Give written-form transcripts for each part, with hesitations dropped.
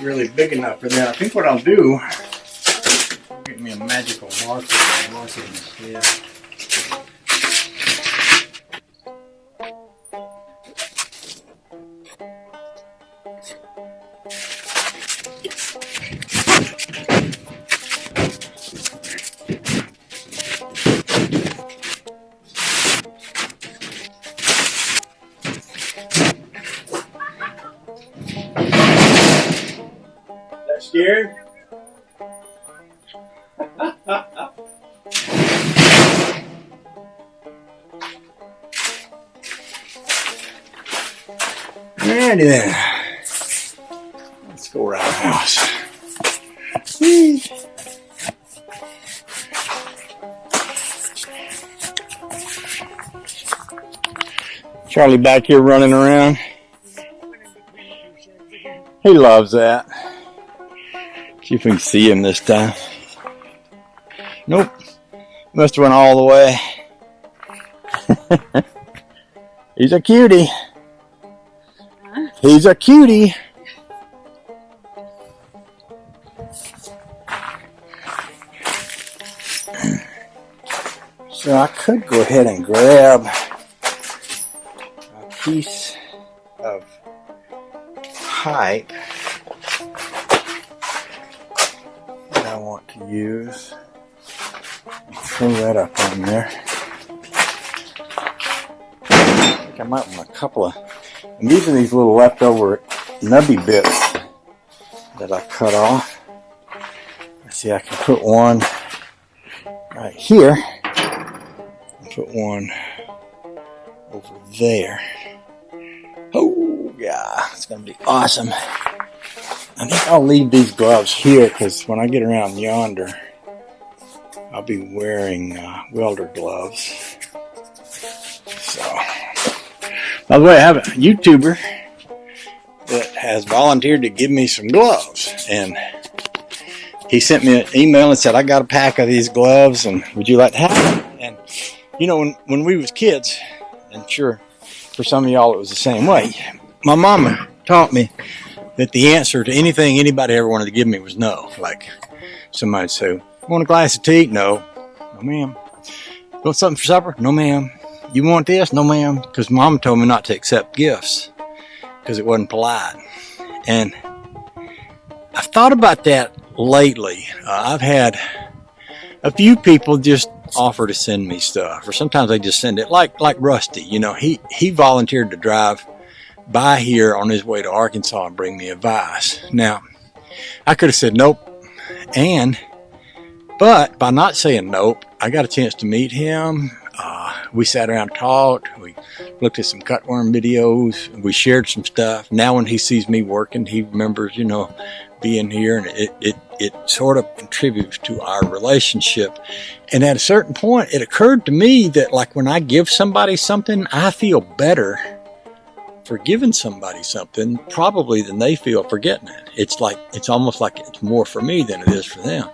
really big enough for that. I think what I'll do, get me a magical marker and mark it instead. Scared? Alrighty then. Let's go around the house. Whee. Charlie back here running around. He loves that. See if we can see him this time. Nope. Must have went all the way. He's a cutie. He's a cutie. So I could go ahead and grab a piece of pipe I want to use and throw that up on there. I think I might want a couple of, and these are these little leftover nubby bits that I cut off. Let's see, I can put one right here and put one over there. Oh yeah, it's gonna be awesome. I think I'll leave these gloves here because when I get around yonder, I'll be wearing welder gloves. So, by the way, I have a YouTuber that has volunteered to give me some gloves, and he sent me an email and said, I got a pack of these gloves, and would you like to have them? And you know, when we was kids, and sure, for some of y'all it was the same way, my mama taught me that the answer to anything anybody ever wanted to give me was no. Like somebody'd say, want a glass of tea? No. No, ma'am. Want something for supper? No, ma'am. You want this? No, ma'am. Because Mom told me not to accept gifts because it wasn't polite. And I've thought about that lately. I've had a few people just offer to send me stuff, or sometimes they just send it. Like Rusty, you know, he volunteered to drive by here on his way to Arkansas and bring me a vise. Now, I could have said nope, but by not saying nope, I got a chance to meet him. We sat around and talked. We looked at some cutworm videos. We shared some stuff. Now when he sees me working, he remembers, you know, being here, and it sort of contributes to our relationship. And at a certain point, it occurred to me that like when I give somebody something, I feel better for giving somebody something probably than they feel for getting it. It's almost like it's more for me than it is for them.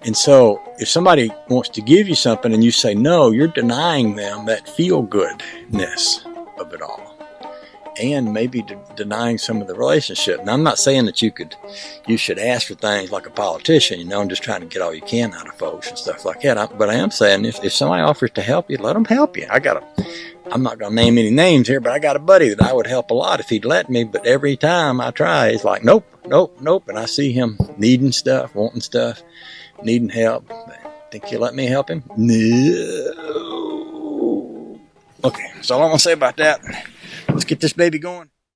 And so if somebody wants to give you something and you say no, you're denying them that feel-goodness of it all, and maybe denying some of the relationship. Now, I'm not saying that you should ask for things like a politician, you know, and just trying to get all you can out of folks and stuff like that. But I am saying if somebody offers to help you, let them help you. I'm not going to name any names here, but I got a buddy that I would help a lot if he'd let me. But every time I try, it's like, nope, nope, nope. And I see him needing stuff, wanting stuff, needing help. Think you'll let me help him? No. Okay, that's all I'm going to say about that. Let's get this baby going.